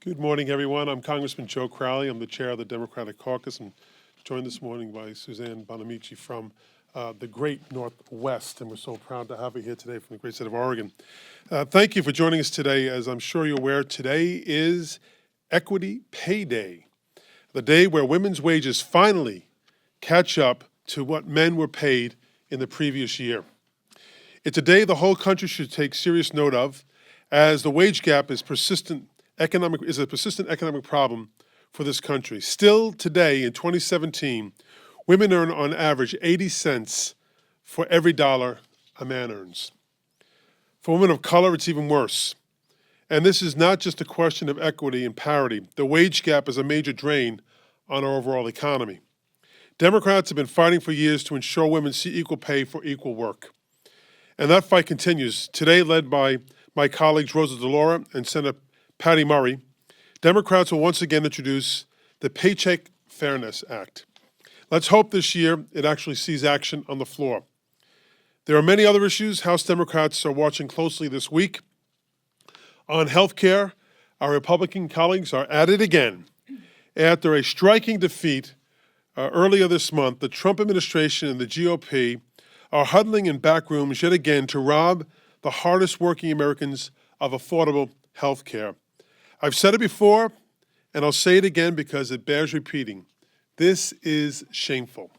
Good morning, everyone. I'm Congressman Joe Crowley. I'm the chair of the Democratic Caucus. I'm joined this morning by Suzanne Bonamici from the great Northwest, and we're so proud to have her here today from the great state of Oregon. Thank you for joining us today. As I'm sure you're aware, today is Equity Pay Day, the day where women's wages finally catch up to what men were paid in the previous year. It's a day the whole country should take serious note of, as the wage gap is a persistent economic problem for this country. Still today, in 2017, women earn on average 80 cents for every dollar a man earns. For women of color, it's even worse. And this is not just a question of equity and parity. The wage gap is a major drain on our overall economy. Democrats have been fighting for years to ensure women see equal pay for equal work. And that fight continues, today led by my colleagues Rosa DeLauro and Senator Patty Murray. Democrats will once again introduce the Paycheck Fairness Act. Let's hope this year it actually sees action on the floor. There are many other issues House Democrats are watching closely this week. On health care, our Republican colleagues are at it again. After a striking defeat earlier this month, the Trump administration and the GOP are huddling in back rooms yet again to rob the hardest working Americans of affordable health care. I've said it before, and I'll say it again because it bears repeating. This is shameful.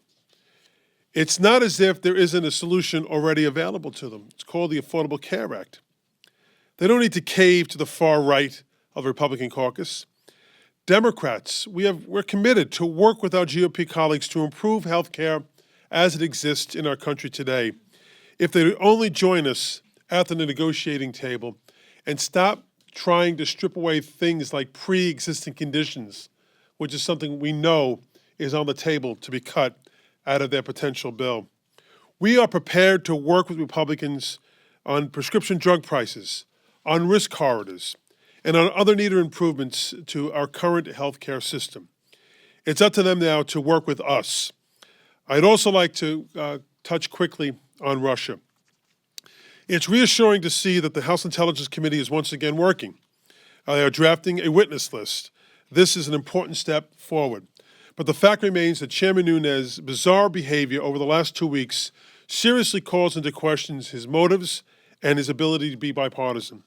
It's not as if there isn't a solution already available to them. It's called the Affordable Care Act. They don't need to cave to the far right of the Republican caucus. Democrats, we're committed to work with our GOP colleagues to improve health care as it exists in our country today. If they would only join us at the negotiating table and stop trying to strip away things like pre-existing conditions, which is something we know is on the table to be cut out of their potential bill. We are prepared to work with Republicans on prescription drug prices, on risk corridors, and on other needed improvements to our current health care system. It's up to them now to work with us. I'd also like to touch quickly on Russia. It's reassuring to see that the House Intelligence Committee is once again working. They are drafting a witness list. This is an important step forward. But the fact remains that Chairman Nunes' bizarre behavior over the last 2 weeks seriously calls into question his motives and his ability to be bipartisan.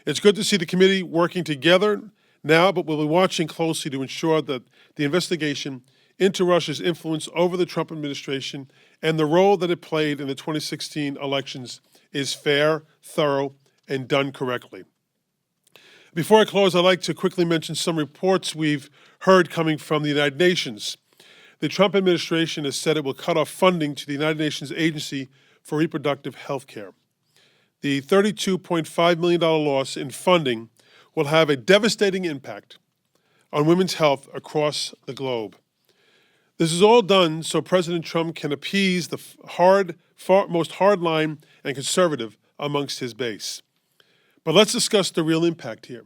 It's good to see the committee working together now, but we'll be watching closely to ensure that the investigation into Russia's influence over the Trump administration and the role that it played in the 2016 elections is fair, thorough, and done correctly. Before I close, I'd like to quickly mention some reports we've heard coming from the United Nations. The Trump administration has said it will cut off funding to the United Nations Agency for Reproductive Health Care. The $32.5 million loss in funding will have a devastating impact on women's health across the globe. This is all done so President Trump can appease the most hardline and conservative amongst his base. But let's discuss the real impact here.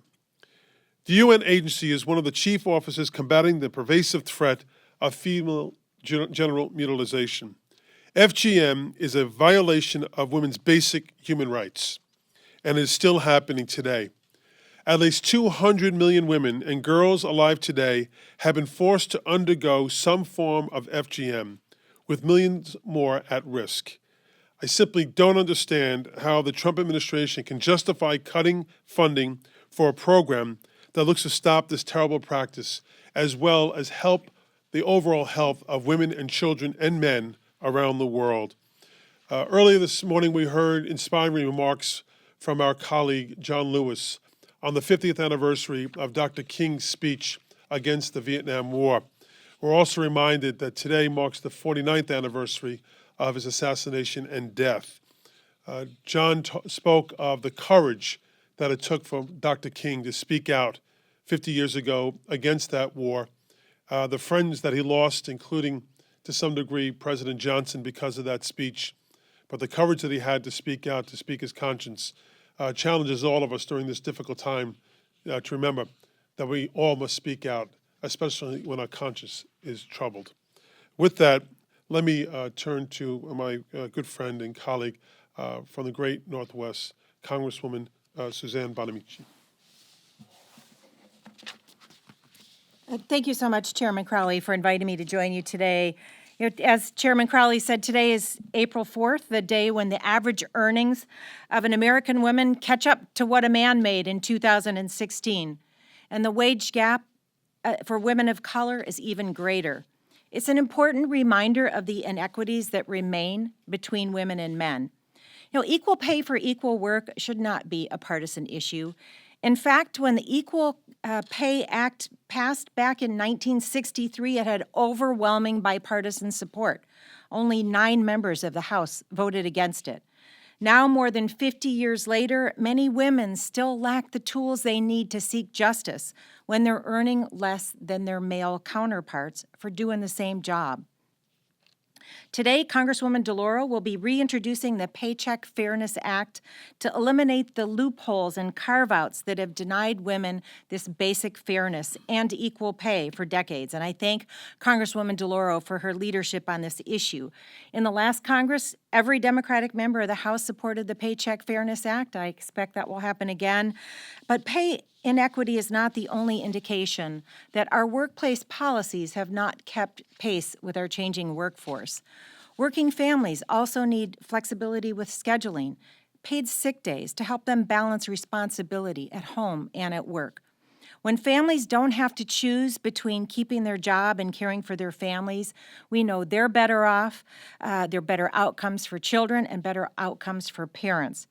The UN agency is one of the chief offices combating the pervasive threat of female genital mutilation. FGM is a violation of women's basic human rights, and it is still happening today. At least 200 million women and girls alive today have been forced to undergo some form of FGM, with millions more at risk. I simply don't understand how the Trump administration can justify cutting funding for a program that looks to stop this terrible practice, as well as help the overall health of women and children and men around the world. Earlier this morning, we heard inspiring remarks from our colleague, John Lewis, on the 50th anniversary of Dr. King's speech against the Vietnam War. We're also reminded that today marks the 49th anniversary of his assassination and death. John spoke of the courage that it took for Dr. King to speak out 50 years ago against that war, the friends that he lost, including to some degree President Johnson because of that speech, but the courage that he had to speak out, to speak his conscience, challenges all of us during this difficult time to remember that we all must speak out, especially when our conscience is troubled. With that, let me turn to my good friend and colleague from the great Northwest, Congresswoman Suzanne Bonamici. Thank you so much, Chairman Crowley, for inviting me to join you today. As Chairman Crowley said, today is April 4th, the day when the average earnings of an American woman catch up to what a man made in 2016. And the wage gap for women of color is even greater. It's an important reminder of the inequities that remain between women and men. Equal pay for equal work should not be a partisan issue. In fact, when the Equal Pay Act passed back in 1963, it had overwhelming bipartisan support. Only 9 members of the House voted against it. Now, more than 50 years later, many women still lack the tools they need to seek justice when they're earning less than their male counterparts for doing the same job. Today, Congresswoman DeLauro will be reintroducing the Paycheck Fairness Act to eliminate the loopholes and carve-outs that have denied women this basic fairness and equal pay for decades. And I thank Congresswoman DeLauro for her leadership on this issue. In the last Congress, every Democratic member of the House supported the Paycheck Fairness Act. I expect that will happen again. But pay inequity is not the only indication that our workplace policies have not kept pace with our changing workforce. Working families also need flexibility with scheduling, paid sick days to help them balance responsibility at home and at work. When families don't have to choose between keeping their job and caring for their families, we know they're better off, there are better outcomes for children and better outcomes for parents.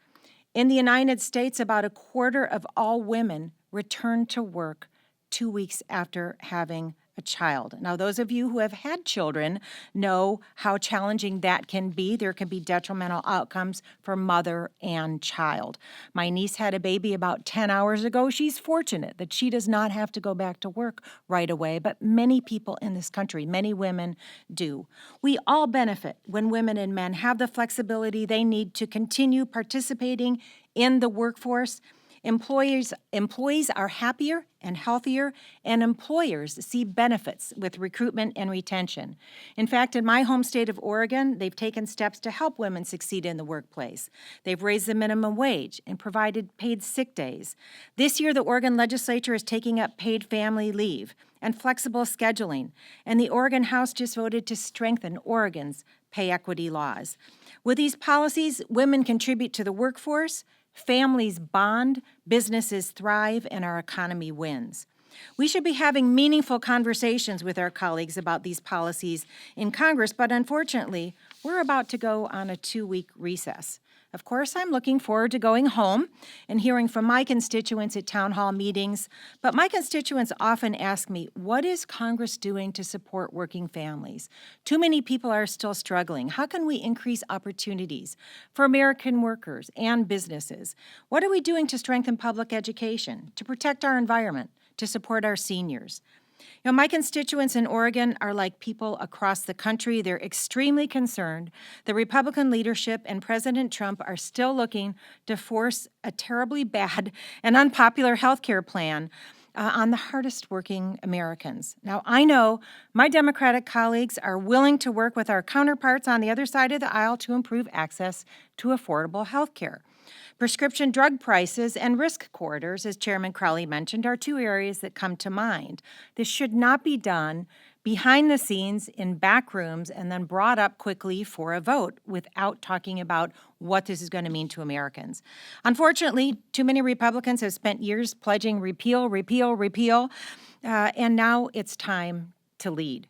In the United States, about a quarter of all women return to work 2 weeks after having a child. Now, those of you who have had children know how challenging that can be. There can be detrimental outcomes for mother and child. My niece had a baby about 10 hours ago. She's fortunate that she does not have to go back to work right away, but many people in this country, many women do. We all benefit when women and men have the flexibility they need to continue participating in the workforce. Employees are happier and healthier, and employers see benefits with recruitment and retention. In fact, in my home state of Oregon, they've taken steps to help women succeed in the workplace. They've raised the minimum wage and provided paid sick days. This year, the Oregon legislature is taking up paid family leave and flexible scheduling, and the Oregon House just voted to strengthen Oregon's pay equity laws. With these policies, women contribute to the workforce, families bond, businesses thrive, and our economy wins. We should be having meaningful conversations with our colleagues about these policies in Congress, but unfortunately, we're about to go on a 2-week recess. Of course, I'm looking forward to going home and hearing from my constituents at town hall meetings, but my constituents often ask me, what is Congress doing to support working families? Too many people are still struggling. How can we increase opportunities for American workers and businesses? What are we doing to strengthen public education, to protect our environment, to support our seniors? My constituents in Oregon are like people across the country. They're extremely concerned. The Republican leadership and President Trump are still looking to force a terribly bad and unpopular health care plan on the hardest working Americans. Now, I know my Democratic colleagues are willing to work with our counterparts on the other side of the aisle to improve access to affordable health care. Prescription drug prices and risk corridors, as Chairman Crowley mentioned, are 2 areas that come to mind. This should not be done behind the scenes in back rooms and then brought up quickly for a vote without talking about what this is going to mean to Americans. Unfortunately, too many Republicans have spent years pledging repeal, and now it's time to lead.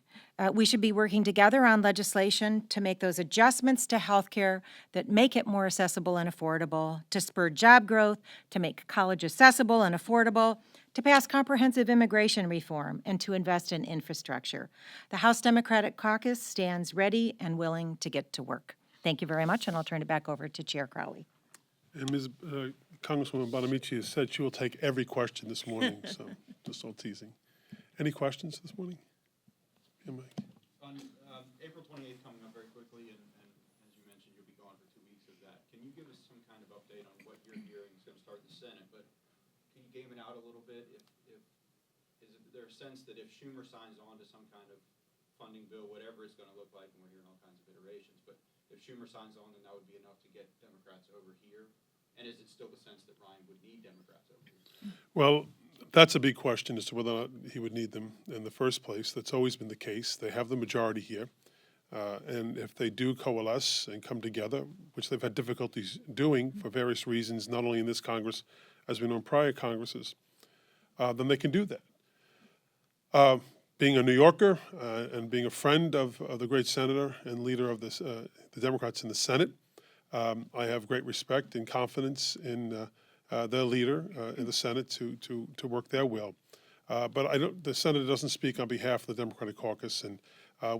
We should be working together on legislation to make those adjustments to health care that make it more accessible and affordable, to spur job growth, to make college accessible and affordable, to pass comprehensive immigration reform, and to invest in infrastructure. The House Democratic Caucus stands ready and willing to get to work. Thank you very much, and I'll turn it back over to Chair Crowley. And Ms. Congresswoman Bonamici has said she will take every question this morning, so just all teasing. Any questions this morning? Yeah, Mike. On April 28th coming up very quickly, and as you mentioned, you'll be gone for 2 weeks of that. Can you give us some kind of update on what you're hearing is going to start in the Senate? But can you game it out a little bit? Is there a sense that if Schumer signs on to some kind of funding bill, whatever it's going to look like, and we're hearing all kinds of iterations, but if Schumer signs on, then that would be enough to get Democrats over here? And is it still the sense that Ryan would need Democrats over here? Well, That's a big question as to whether or not he would need them in the first place. That's always been the case. They have the majority here. And if they do coalesce and come together, which they've had difficulties doing for various reasons, not only in this Congress, as we know in prior Congresses, then they can do that. Being a New Yorker and being a friend of the great senator and leader of this, the Democrats in the Senate, I have great respect and confidence in their leader in the Senate to work their will. But the senator doesn't speak on behalf of the Democratic Caucus, and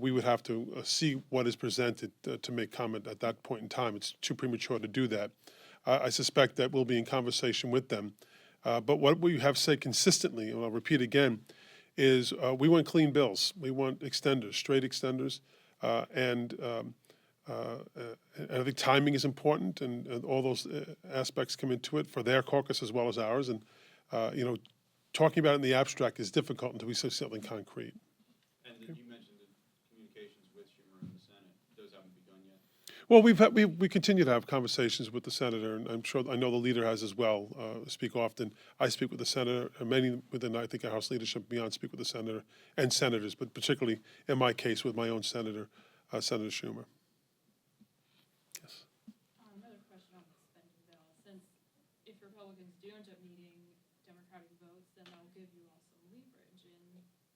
we would have to see what is presented to make comment at that point in time. It's too premature to do that. I suspect that we'll be in conversation with them. But what we have said consistently, and I'll repeat again, is we want clean bills. We want extenders, straight extenders, and I think timing is important, and all those aspects come into it for their caucus as well as ours. And talking about it in the abstract is difficult until we see something concrete. And you mentioned the communications with Schumer in the Senate; those haven't begun yet. Well, we continue to have conversations with the senator, and I know the leader has as well. Speak often. I speak with the senator, and many within I think our House leadership beyond speak with the senator and senators, but particularly in my case with my own senator, Senator Schumer. Yes. Another question on the spending bill. Since if Republicans do end up needing Democratic votes, then that'll give you all some leverage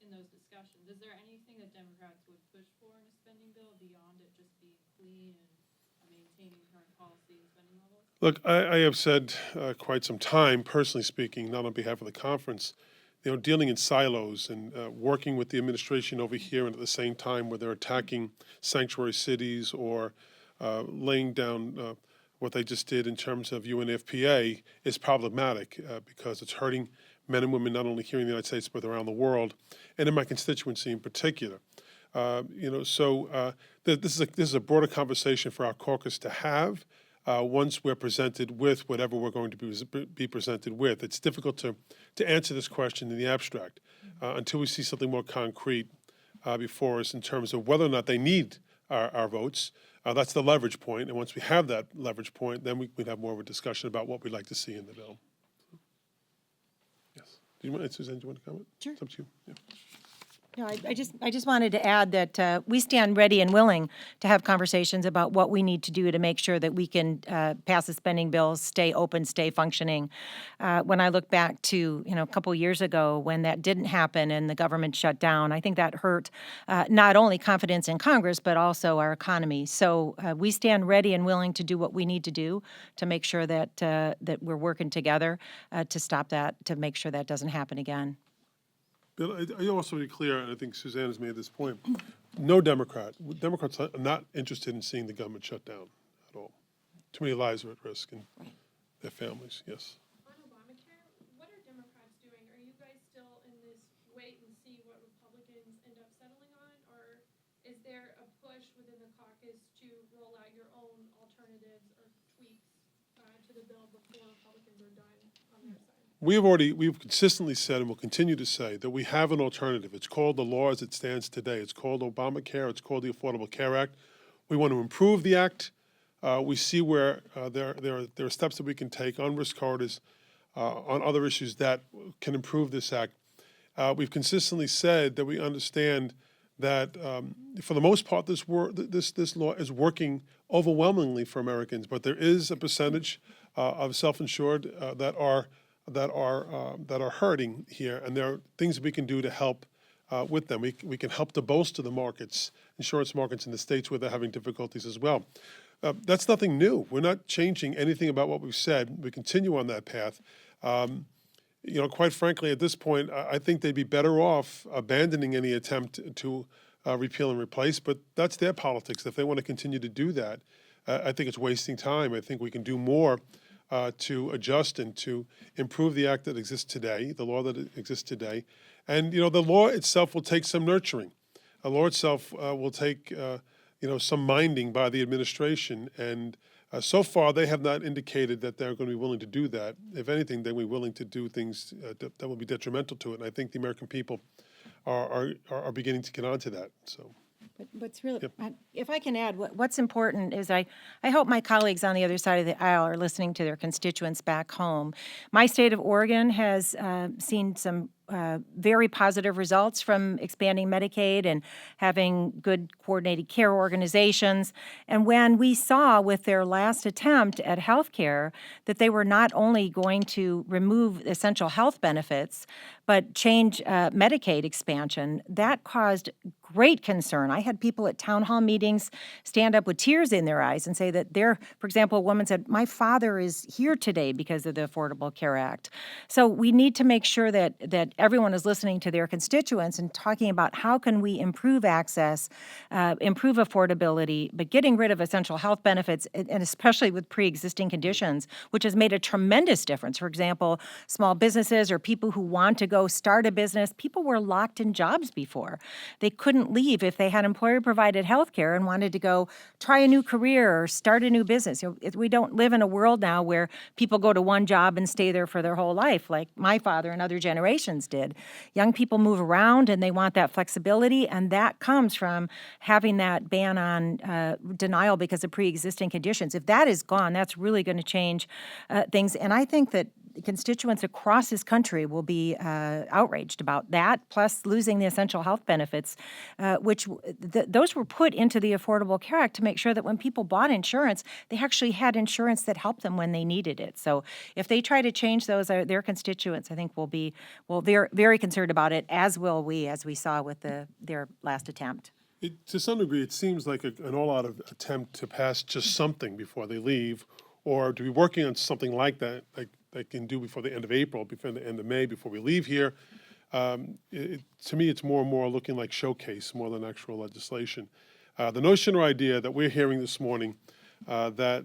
in those discussions. Is there anything that Democrats would push for in a spending bill beyond it just being clean and maintaining current policy and spending levels? Look, I have said quite some time, personally speaking, not on behalf of the conference, dealing in silos and working with the administration over here, and at the same time where they're attacking sanctuary cities or laying down what they just did in terms of UNFPA is problematic because it's hurting men and women not only here in the United States but around the world, and in my constituency in particular. This is a broader conversation for our caucus to have once we're presented with whatever we're going to be presented with. It's difficult to answer this question in the abstract until we see something more concrete before us in terms of whether or not they need our votes. That's the leverage point, and once we have that leverage point, then we'd have more of a discussion about what we'd like to see in the bill. Yes. Suzanne, do you want to comment? Sure. It's up to you. Yeah. No, I just wanted to add that we stand ready and willing to have conversations about what we need to do to make sure that we can pass the spending bills, stay open, stay functioning. When I look back to a couple years ago when that didn't happen and the government shut down, I think that hurt not only confidence in Congress but also our economy. So we stand ready and willing to do what we need to do to make sure that that we're working together to stop that, to make sure that doesn't happen again. Bill, I also want to be clear, and I think Suzanne has made this point, Democrats are not interested in seeing the government shut down at all. Too many lives are at risk and their families, yes. On Obamacare, what are Democrats doing? Are you guys still in this wait and see what Republicans end up settling on? Or is there a push within the caucus to roll out your own alternatives or tweaks to the bill before Republicans are done on their side? We've consistently said and will continue to say that we have an alternative. It's called the law as it stands today. It's called Obamacare. It's called the Affordable Care Act. We want to improve the act. We see where there are steps that we can take on risk corridors, on other issues that can improve this act. We've consistently said that we understand that for the most part this law is working overwhelmingly for Americans, but there is a percentage of self-insured that are hurting here, and there are things we can do to help with them. We can help to bolster the markets, insurance markets in the states where they're having difficulties as well. That's nothing new. We're not changing anything about what we've said. We continue on that path. Quite frankly, at this point, I think they'd be better off abandoning any attempt to repeal and replace, but that's their politics. If they want to continue to do that, I think it's wasting time. I think we can do more to adjust and to improve the act that exists today, the law that exists today. And, the law itself will take some nurturing. The law itself will take, some minding by the administration. And so far, they have not indicated that they're going to be willing to do that. If anything, they'll be willing to do things that will be detrimental to it. And I think the American people are beginning to get onto that. So. But what's really, Yep. if I can add, what's important is I hope my colleagues on the other side of the aisle are listening to their constituents back home. My state of Oregon has seen some very positive results from expanding Medicaid and having good coordinated care organizations. And when we saw with their last attempt at health care that they were not only going to remove essential health benefits, but change Medicaid expansion, that caused great concern. I had people at town hall meetings stand up with tears in their eyes and say that for example, a woman said, my father is here today because of the Affordable Care Act. So we need to make sure that everyone is listening to their constituents and talking about how can we improve access, improve affordability, but getting rid of essential health benefits, and especially with pre-existing conditions, which has made a tremendous difference. For example, small businesses or people who want to go start a business, people were locked in jobs before. They couldn't leave if they had employer-provided health care and wanted to go try a new career or start a new business. We don't live in a world now where people go to one job and stay there for their whole life, like my father and other generations did. Young people move around and they want that flexibility, and that comes from having that ban on denial because of pre-existing conditions. If that is gone, that's really going to change things. And I think that constituents across this country will be outraged about that, plus losing the essential health benefits, which those were put into the Affordable Care Act to make sure that when people bought insurance, they actually had insurance that helped them when they needed it. So if they try to change those, their constituents, I think, will be very, very concerned about it, as will we, as we saw with their last attempt. To some degree, it seems like an all-out attempt to pass just something before they leave, or to be working on something like that, like they can do before the end of April, before the end of May, before we leave here. To me, it's more and more looking like showcase more than actual legislation. The notion or idea that we're hearing this morning that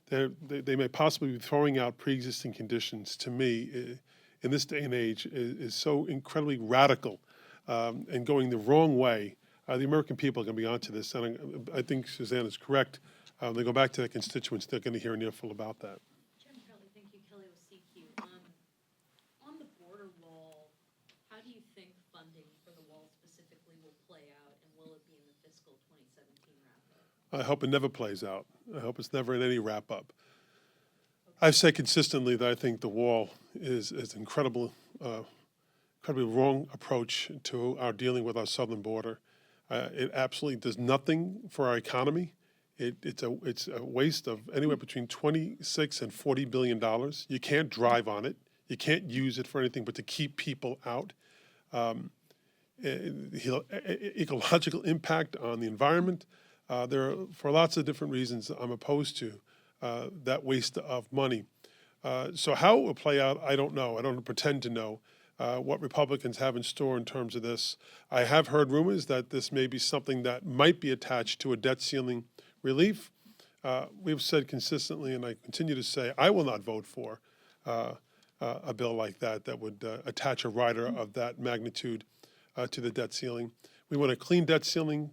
they may possibly be throwing out pre-existing conditions, to me, in this day and age, is so incredibly radical and going the wrong way. The American people are going to be onto this, and I think Suzanne is correct. They go back to their constituents, they're going to hear an earful about that. Chairman Crowley, thank you. Kelly with CQ. On the border wall, how do you think funding for the wall specifically will play out, and will it be in the fiscal 2017 wrap-up? I hope it never plays out. I hope it's never in any wrap-up. I've said consistently that I think the wall is incredibly wrong approach to our dealing with our southern border. It absolutely does nothing for our economy. It's a waste of anywhere between $26 and $40 billion. You can't drive on it. You can't use it for anything but to keep people out. Ecological impact on the environment. For lots of different reasons, I'm opposed to that waste of money. So how it will play out, I don't know. I don't pretend to know what Republicans have in store in terms of this. I have heard rumors that this may be something that might be attached to a debt ceiling relief. We've said consistently, and I continue to say, I will not vote for a bill like that would attach a rider of that magnitude to the debt ceiling. We want a clean debt ceiling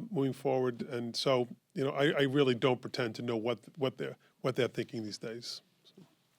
moving forward, and so I really don't pretend to know what they're thinking these days.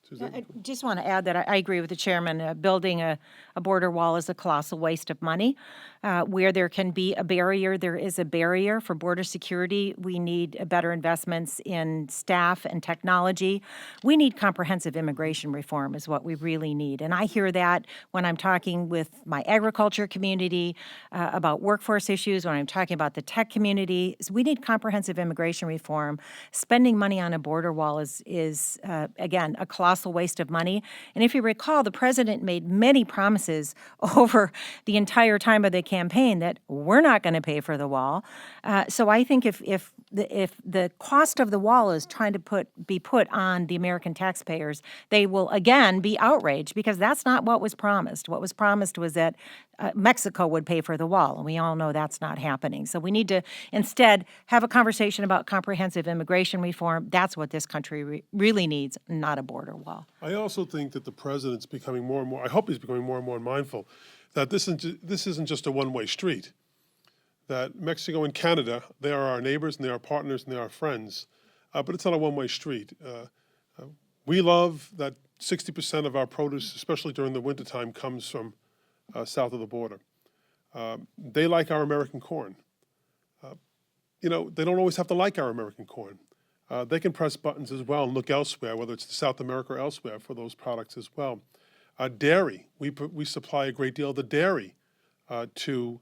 Suzanne? I just want to add that I agree with the chairman. Building a border wall is a colossal waste of money. Where there can be a barrier, there is a barrier. For border security, we need better investments in staff and technology. We need comprehensive immigration reform is what we really need. And I hear that when I'm talking with my agriculture community about workforce issues, when I'm talking about the tech community. We need comprehensive immigration reform. Spending money on a border wall is again, a colossal waste of money. And if you recall, the president made many promises over the entire time of the campaign that we're not going to pay for the wall. So I think if the cost of the wall is trying to be put on the American taxpayers, they will again be outraged because that's not what was promised. What was promised was that Mexico would pay for the wall, and we all know that's not happening. So we need to instead have a conversation about comprehensive immigration reform. That's what this country really needs, not a border wall. I also think that the president's becoming more and more, I hope he's becoming more and more mindful that this isn't just a one-way street, that Mexico and Canada, they are our neighbors and they are partners and they are friends, but it's not a one-way street. We love that 60% of our produce, especially during the wintertime, comes from south of the border. They like our American corn. they don't always have to like our American corn. They can press buttons as well and look elsewhere, whether it's to South America or elsewhere, for those products as well. Dairy, we supply a great deal of the dairy to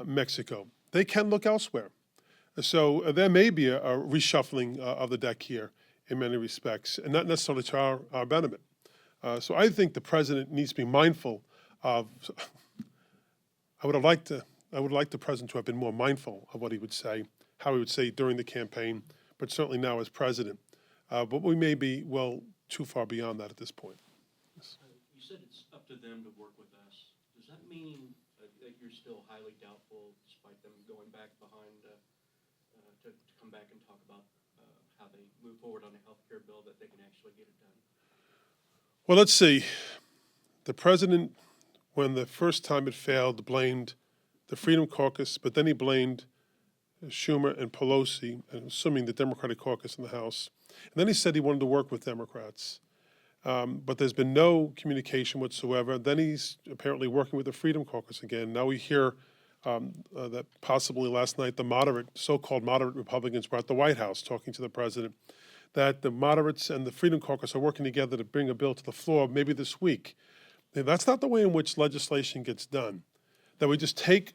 Mexico. They can look elsewhere. So there may be a reshuffling of the deck here in many respects, and not necessarily to our benefit. So I think the president needs to be mindful of. I would like the president to have been more mindful of what he would say, how he would say during the campaign, but certainly now as president. But we may be too far beyond that at this point. You said it's up to them to work with us. Does that mean that you're still highly doubtful, despite them going back behind to come back and talk about how they move forward on a health care bill, that they can actually get it done? Well, let's see. The president, when the first time it failed, blamed the Freedom Caucus, but then he blamed Schumer and Pelosi, assuming the Democratic caucus in the House. And then he said he wanted to work with Democrats. But there's been no communication whatsoever. Then he's apparently working with the Freedom Caucus again. Now we hear that possibly last night the so-called moderate Republicans were at the White House talking to the president, that the moderates and the Freedom Caucus are working together to bring a bill to the floor maybe this week. And that's not the way in which legislation gets done. That we just take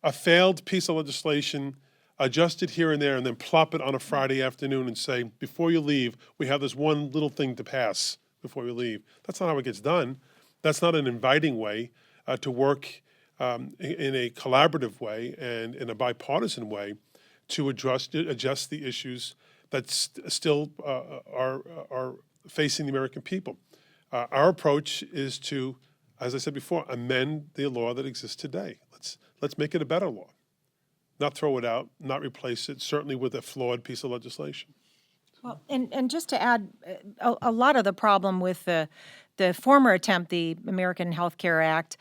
a failed piece of legislation, adjust it here and there, and then plop it on a Friday afternoon and say, before you leave, we have this one little thing to pass before you leave. That's not how it gets done. That's not an inviting way to work in a collaborative way and in a bipartisan way to adjust the issues that still are facing the American people. Our approach is to, as I said before, amend the law that exists today. Let's make it a better law. Not throw it out, not replace it, certainly with a flawed piece of legislation. Well, and just to add, a lot of the problem with the former attempt, the American Health Care Act,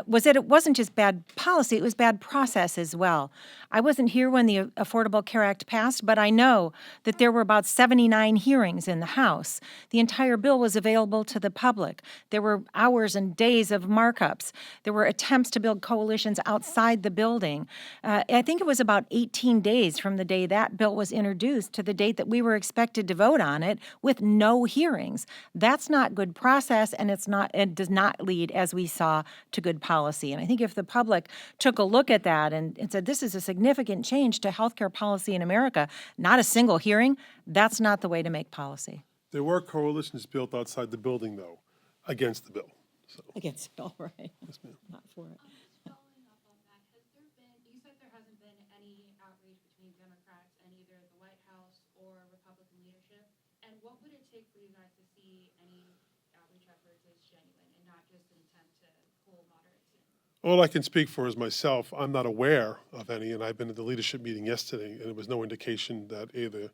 was that it wasn't just bad policy, it was bad process as well. I wasn't here when the Affordable Care Act passed, but I know that there were about 79 hearings in the House. The entire bill was available to the public. There were hours and days of markups. There were attempts to build coalitions outside the building. I think it was about 18 days from the day that bill was introduced to the date that we were expected to vote on it with no hearings. That's not good process, and it does not lead, as we saw, to good policy. And I think if the public took a look at that and said, this is a significant change to healthcare policy in America, not a single hearing, that's not the way to make policy. There were coalitions built outside the building, though, against the bill. So, Against the bill, right? yes, ma'am. Not for it. Following up on that, has there been, you said there hasn't been any outreach between Democrats and either the White House or Republican leadership, and what would it take for you guys to see any outreach efforts as genuine and not just an attempt to pull moderates in? All I can speak for is myself. I'm not aware of any, and I've been at the leadership meeting yesterday, and there was no indication that either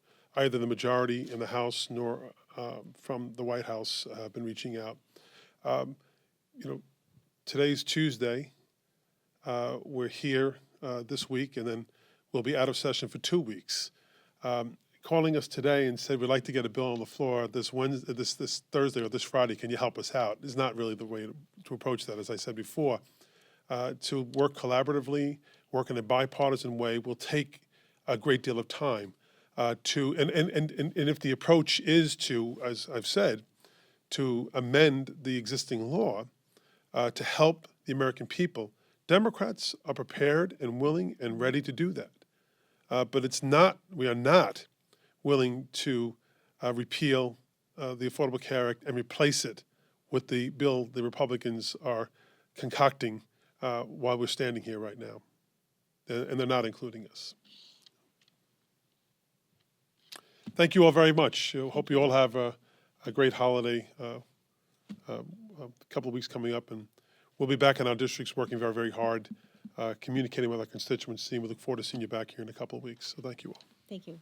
the majority in the House nor from the White House have been reaching out. Today's Tuesday. We're here this week, and then we'll be out of session for 2 weeks. Calling us today and said, we'd like to get a bill on the floor this Thursday or this Friday, can you help us out, is not really the way to approach that, as I said before. To work collaboratively, work in a bipartisan way will take a great deal of time. And if the approach is to, as I've said, to amend the existing law to help the American people, Democrats are prepared and willing and ready to do that. But we are not willing to repeal the Affordable Care Act and replace it with the bill the Republicans are concocting while we're standing here right now. And they're not including us. Thank you all very much. I hope you all have a great holiday, a couple of weeks coming up, and we'll be back in our districts working very, very hard, communicating with our constituency, and we look forward to seeing you back here in a couple of weeks. So thank you all. Thank you.